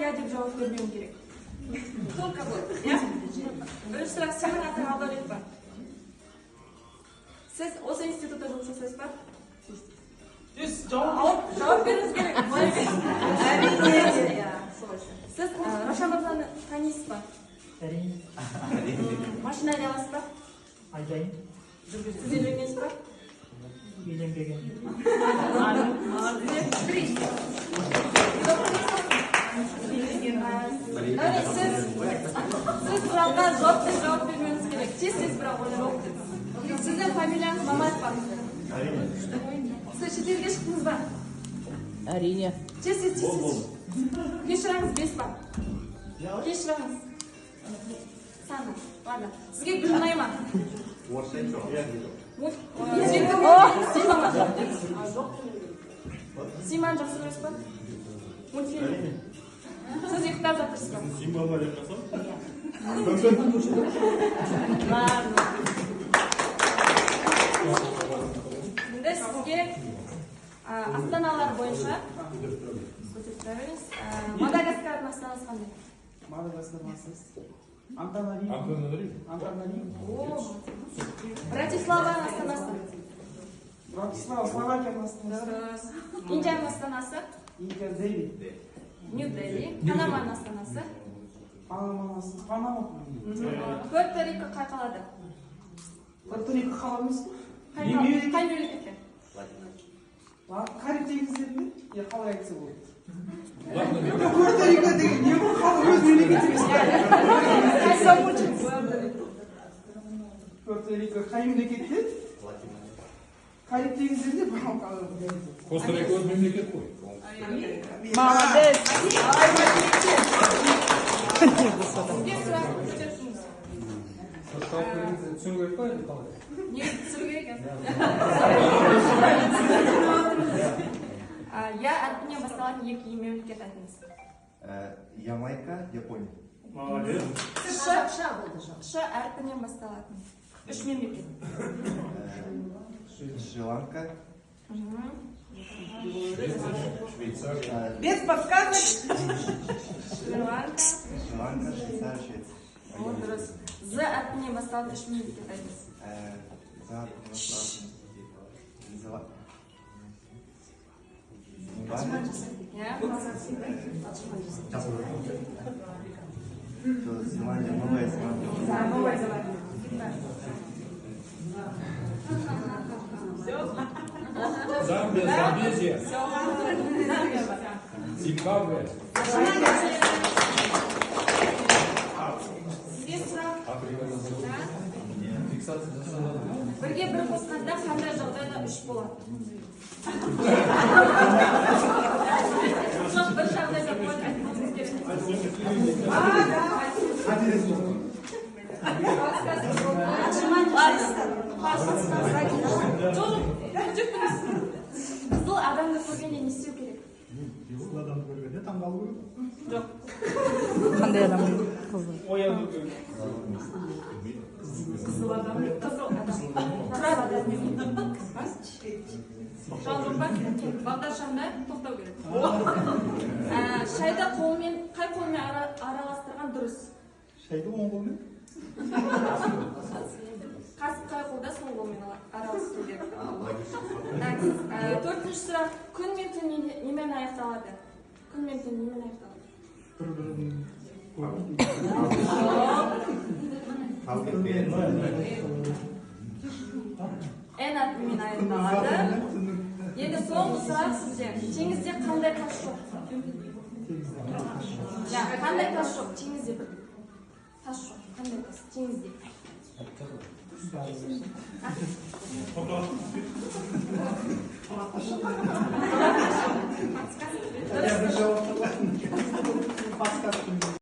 я деп жауап бермеуім керек. Только вот. Бірінші сұрақ, сенің атың Алдабек па? Сіз осы институтта жұмыс жасайсыз ба? Жауап беріңіз керек. Әрине. Сіз Рашан мырзаны танисыз ба? Әрине. Машина айдай аласыз ба? Айдайын. Сіз үйленгенсіз ба? Үйленбеген. Сіз сұраққа жауап бермеңіз керек. Тез бірақ ойлап оқыңыз. Сіздің фамилияңыз Мамаев па? Әрине. Сіз шетелге шықтыңыз ба? Әрине. Тез. Кешіріңіз 5 ба? Кешіріңіз. Саны. Ладно. Сізге гүл ұнай ма? Симан жақсы көресіз ба? Мультфильм. Сіз ұйықтап жатырсыз ба? Симбалма деп қасам? Ладно. Енді сізге астаналар бойынша Мадагаскардың астанасы қандай? Мадагаскардың астанасы. Антанариво. Братиславаның астанасы. Братислава, Словакияның астанасы. Индияның астанасы. Индия, Дели. Нью-Дели. Панаманың астанасы. Панама. Пуэрто-Рико қай қалада? Пуэрто-Рико қала емес Қай мемлекетте? Кариб теңізінде ме? Қалай айтса болады? Пуэрто-Рико деген не бұл қала өз мемлекет емес па? Пуэрто-Рико қай мемлекетте? Кариб теңізінде бұл қала. Коста-Рика өз мемлекет қой. Молодец. Сізге сұрақ көтерсіңіз. Түсіну керек па енді қалай? Не түсіру керек? Я әрпінен басталатын екі мемлекет айтыңыз. Ямайка, Япония. Молодец. Ш әрпінен басталатын 3 мемлекет. Шри-Ланка. Швейцария. Без подсказок. Шри-Ланка. Шри-Ланка, Швейцария, Швеция. Дұрыс. З әрпінен басталатын 3 мемлекет айтыңыз. Зеландия, Новая Зеландия. Новая Зеландия. Замбия, Замбезия. Зимбабве. Сізге сұрақ. Фиксация жасалады. Бірге бір қосқанда қандай жағдайда 3 болады? Жоқ, бір жағдайда болады, айтқаныңыз керек. Қызыл адамды көргенде не істеу керек? Қызыл адамды көргенде таңғалу керек. Жоқ. Қандай адам қызыл? Ояну керек. Қызыл адам. Тұрар адам. Шал жоқ па? Бағдаршамда тоқтау керек. Шайды қай қолмен араластырған дұрыс? Шайды оң қолмен? Қасып қай қолда сол қолмен араластыру керек. Төртінші сұрақ. Күн мен түн немен аяқталады? Күн мен түн немен аяқталады? Н әрпімен аяқталады. Енді соңғы сұрақ сізде. Теңізде қандай тас жоқ? Қандай тас жоқ? Теңізде бір тас жоқ. Қандай тас? Теңізде. Подсказка.